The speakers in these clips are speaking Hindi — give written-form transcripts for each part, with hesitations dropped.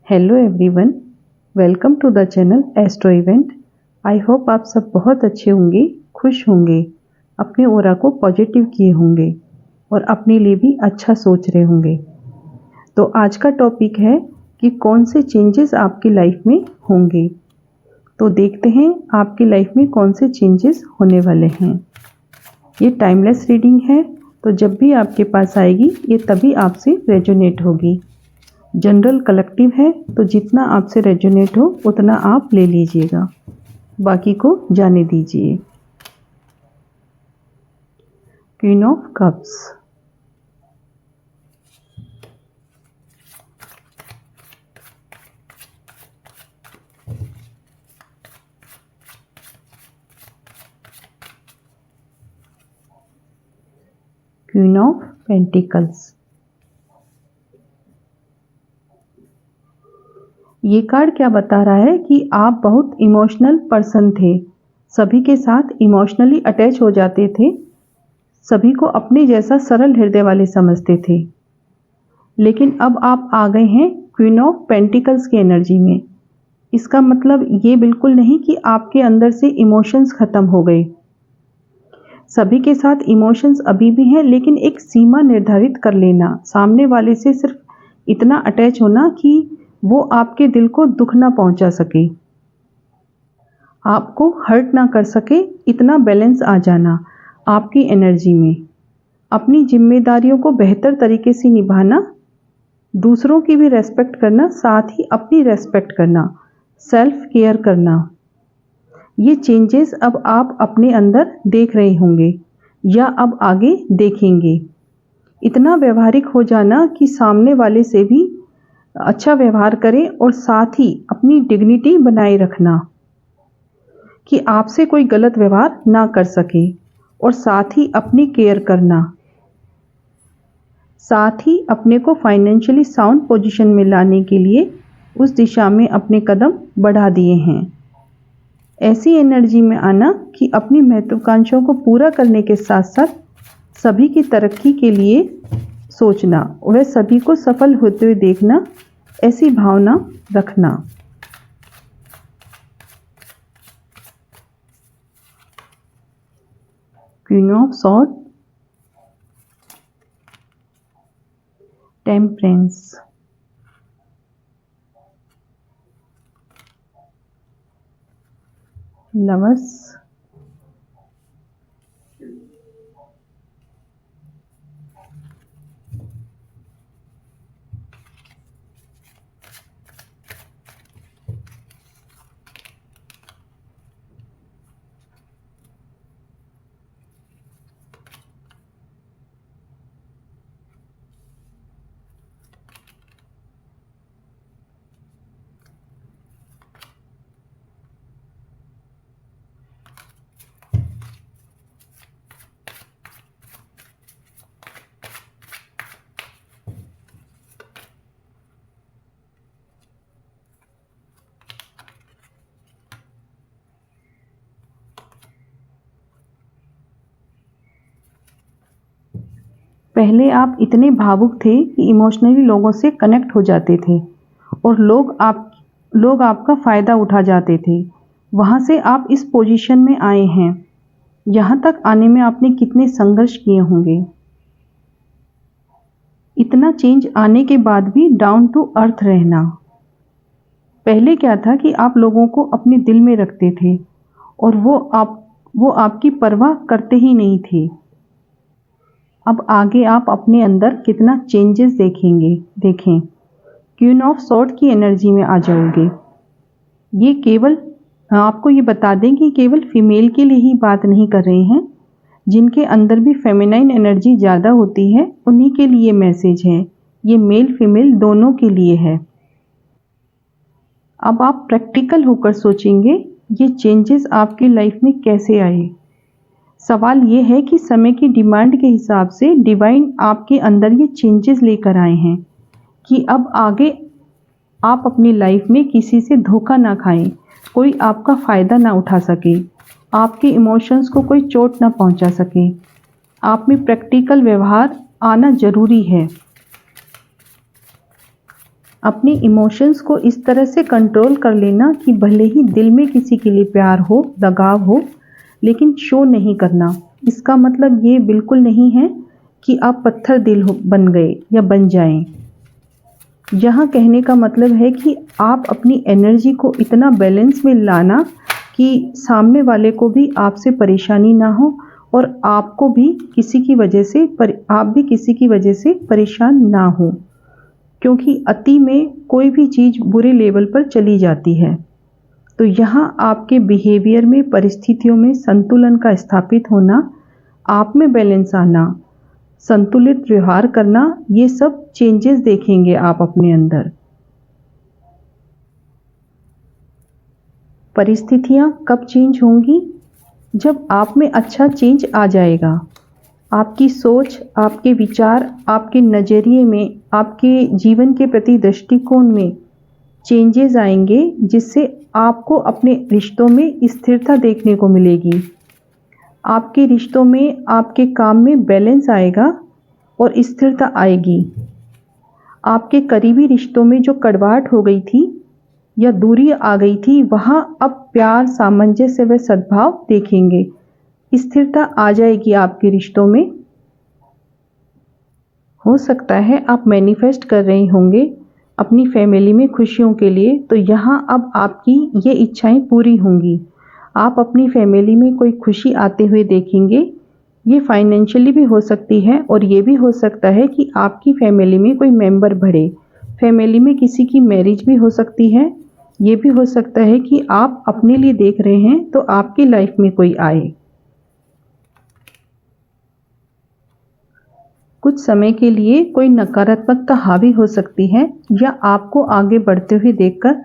Hello everyone, welcome to the channel Astro Event. I hope आप सब बहुत अच्छे होंगे, खुश होंगे, अपने ऑरा को पॉजिटिव किए होंगे और अपने लिए भी अच्छा सोच रहे होंगे। तो आज का टॉपिक है कि कौन से चेंजेस आपकी लाइफ में होंगे। तो देखते हैं आपकी लाइफ में कौन से चेंजेस होने वाले हैं। ये टाइमलेस रीडिंग है, तो जब भी आपके पास आएगी ये तभी आपसे रेजोनेट होगी। जनरल कलेक्टिव है, तो जितना आपसे रेजोनेट हो उतना आप ले लीजिएगा, बाकी को जाने दीजिए। Queen of cups, queen of pentacles. ये कार्ड क्या बता रहा है कि आप बहुत इमोशनल पर्सन थे, सभी के साथ इमोशनली अटैच हो जाते थे, सभी को अपने जैसा सरल हृदय वाले समझते थे। लेकिन अब आप आ गए हैं क्वीन ऑफ पेंटिकल्स की एनर्जी में। इसका मतलब ये बिल्कुल नहीं कि आपके अंदर से इमोशंस खत्म हो गए। सभी के साथ इमोशंस अभी भी हैं, लेकिन एक सीमा निर्धारित कर लेना, सामने वाले से सिर्फ इतना अटैच होना कि वो आपके दिल को दुख ना पहुंचा सके, आपको हर्ट ना कर सके, इतना बैलेंस आ जाना आपकी एनर्जी में। अपनी जिम्मेदारियों को बेहतर तरीके से निभाना, दूसरों की भी रेस्पेक्ट करना, साथ ही अपनी रेस्पेक्ट करना, सेल्फ केयर करना। ये चेंजेस अब आप अपने अंदर देख रहे होंगे या अब आगे देखेंगे। इतना व्यवहारिक हो जाना कि सामने वाले से भी अच्छा व्यवहार करें और साथ ही अपनी डिग्निटी बनाए रखना कि आपसे कोई गलत व्यवहार ना कर सके, और साथ ही अपनी केयर करना, साथ ही अपने को फाइनेंशियली साउंड पोजीशन में लाने के लिए उस दिशा में अपने कदम बढ़ा दिए हैं। ऐसी एनर्जी में आना कि अपनी महत्वाकांक्षाओं को पूरा करने के साथ साथ सभी की तरक्की के लिए सोचना, वह सभी को सफल होते हुए देखना, ऐसी भावना रखना। Queen of sword, temperance, lovers, पहले आप इतने भावुक थे कि इमोशनली लोगों से कनेक्ट हो जाते थे और लोग आपका फ़ायदा उठा जाते थे। वहाँ से आप इस पोजीशन में आए हैं। यहाँ तक आने में आपने कितने संघर्ष किए होंगे। इतना चेंज आने के बाद भी डाउन टू अर्थ रहना। पहले क्या था कि आप लोगों को अपने दिल में रखते थे और वो आपकी परवाह करते ही नहीं थे। अब आगे आप अपने अंदर कितना चेंजेस देखें। क्वीन ऑफ सॉर्ड की एनर्जी में आ जाओगे। ये केवल आपको ये बता दें कि केवल फीमेल के लिए ही बात नहीं कर रहे हैं, जिनके अंदर भी फेमिनाइन एनर्जी ज़्यादा होती है उन्हीं के लिए मैसेज है। ये मेल फीमेल दोनों के लिए है। अब आप प्रैक्टिकल होकर सोचेंगे ये चेंजेस आपकी लाइफ में कैसे आए। सवाल ये है कि समय की डिमांड के हिसाब से डिवाइन आपके अंदर ये चेंजेस लेकर आए हैं कि अब आगे आप अपनी लाइफ में किसी से धोखा ना खाएं, कोई आपका फ़ायदा ना उठा सके, आपके इमोशंस को कोई चोट ना पहुंचा सके। आप में प्रैक्टिकल व्यवहार आना ज़रूरी है। अपनी इमोशंस को इस तरह से कंट्रोल कर लेना कि भले ही दिल में किसी के लिए प्यार हो, लगाव हो, लेकिन शो नहीं करना। इसका मतलब ये बिल्कुल नहीं है कि आप पत्थर दिल बन गए या बन जाएं। यहाँ कहने का मतलब है कि आप अपनी एनर्जी को इतना बैलेंस में लाना कि सामने वाले को भी आपसे परेशानी ना हो और आपको भी किसी की वजह से आप भी किसी की वजह से परेशान ना हो, क्योंकि अति में कोई भी चीज़ बुरे लेवल पर चली जाती है। तो यहाँ आपके बिहेवियर में, परिस्थितियों में संतुलन का स्थापित होना, आप में बैलेंस आना, संतुलित व्यवहार करना, ये सब चेंजेस देखेंगे आप अपने अंदर। परिस्थितियाँ कब चेंज होंगी? जब आप में अच्छा चेंज आ जाएगा। आपकी सोच, आपके विचार, आपके नज़रिए में, आपके जीवन के प्रति दृष्टिकोण में चेंजेस आएंगे, जिससे आपको अपने रिश्तों में स्थिरता देखने को मिलेगी। आपके रिश्तों में, आपके काम में बैलेंस आएगा और स्थिरता आएगी। आपके करीबी रिश्तों में जो कड़वाहट हो गई थी या दूरी आ गई थी, वहाँ अब प्यार, सामंजस्य व सद्भाव देखेंगे। स्थिरता आ जाएगी आपके रिश्तों में। हो सकता है आप मैनिफेस्ट कर रहे होंगे अपनी फैमिली में खुशियों के लिए, तो यहाँ अब आपकी ये इच्छाएं पूरी होंगी। आप अपनी फैमिली में कोई खुशी आते हुए देखेंगे। ये फाइनेंशियली भी हो सकती है और ये भी हो सकता है कि आपकी फैमिली में कोई मेंबर बढ़े। फैमिली में किसी की मैरिज भी हो सकती है। ये भी हो सकता है कि आप अपने लिए देख रहे हैं तो आपकी लाइफ में कोई आए। कुछ समय के लिए कोई नकारात्मकता हावी हो सकती है या आपको आगे बढ़ते हुए देखकर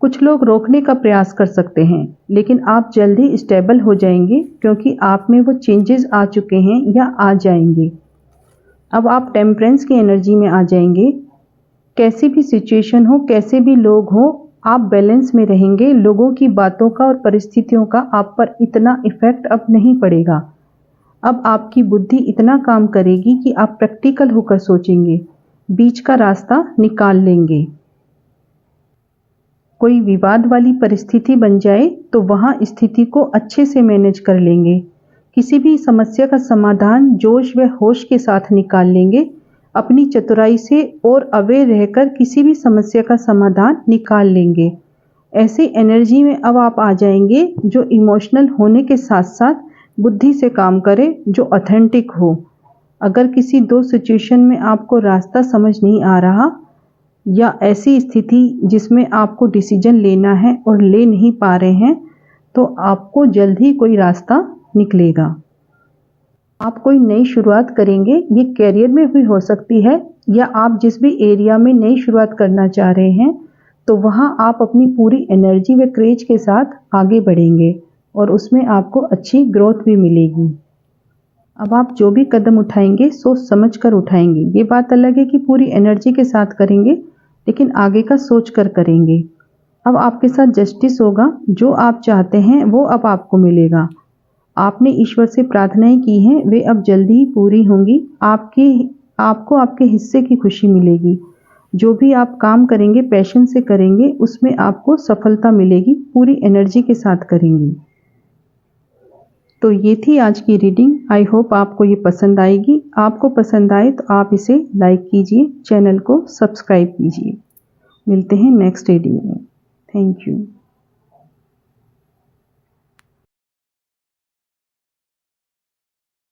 कुछ लोग रोकने का प्रयास कर सकते हैं, लेकिन आप जल्दी स्टेबल हो जाएंगे क्योंकि आप में वो चेंजेस आ चुके हैं या आ जाएंगे। अब आप टेम्परेंस की एनर्जी में आ जाएंगे। कैसी भी सिचुएशन हो, कैसे भी लोग हो, आप बैलेंस में रहेंगे। लोगों की बातों का और परिस्थितियों का आप पर इतना इफेक्ट अब नहीं पड़ेगा। अब आपकी बुद्धि इतना काम करेगी कि आप प्रैक्टिकल होकर सोचेंगे, बीच का रास्ता निकाल लेंगे। कोई विवाद वाली परिस्थिति बन जाए तो वहाँ स्थिति को अच्छे से मैनेज कर लेंगे। किसी भी समस्या का समाधान जोश व होश के साथ निकाल लेंगे। अपनी चतुराई से और अवेयर रहकर किसी भी समस्या का समाधान निकाल लेंगे। ऐसी एनर्जी में अब आप आ जाएंगे जो इमोशनल होने के साथ साथ बुद्धि से काम करे, जो ऑथेंटिक हो। अगर किसी दो सिचुएशन में आपको रास्ता समझ नहीं आ रहा या ऐसी स्थिति जिसमें आपको डिसीजन लेना है और ले नहीं पा रहे हैं, तो आपको जल्द ही कोई रास्ता निकलेगा। आप कोई नई शुरुआत करेंगे। ये करियर में भी हो सकती है या आप जिस भी एरिया में नई शुरुआत करना चाह रहे हैं, तो वहाँ आप अपनी पूरी एनर्जी व क्रेज के साथ आगे बढ़ेंगे और उसमें आपको अच्छी ग्रोथ भी मिलेगी। अब आप जो भी कदम उठाएंगे सोच समझ कर उठाएंगे। ये बात अलग है कि पूरी एनर्जी के साथ करेंगे, लेकिन आगे का सोच कर करेंगे। अब आपके साथ जस्टिस होगा। जो आप चाहते हैं वो अब आपको मिलेगा। आपने ईश्वर से प्रार्थनाएं की हैं, वे अब जल्दी ही पूरी होंगी। आपको आपके हिस्से की खुशी मिलेगी। जो भी आप काम करेंगे, पैशन से करेंगे, उसमें आपको सफलता मिलेगी। पूरी एनर्जी के साथ करेंगे। तो ये थी आज की रीडिंग। आई होप आपको ये पसंद आएगी। आपको पसंद आए तो आप इसे लाइक कीजिए, चैनल को सब्सक्राइब कीजिए। मिलते हैं नेक्स्ट रीडिंग में। Thank you.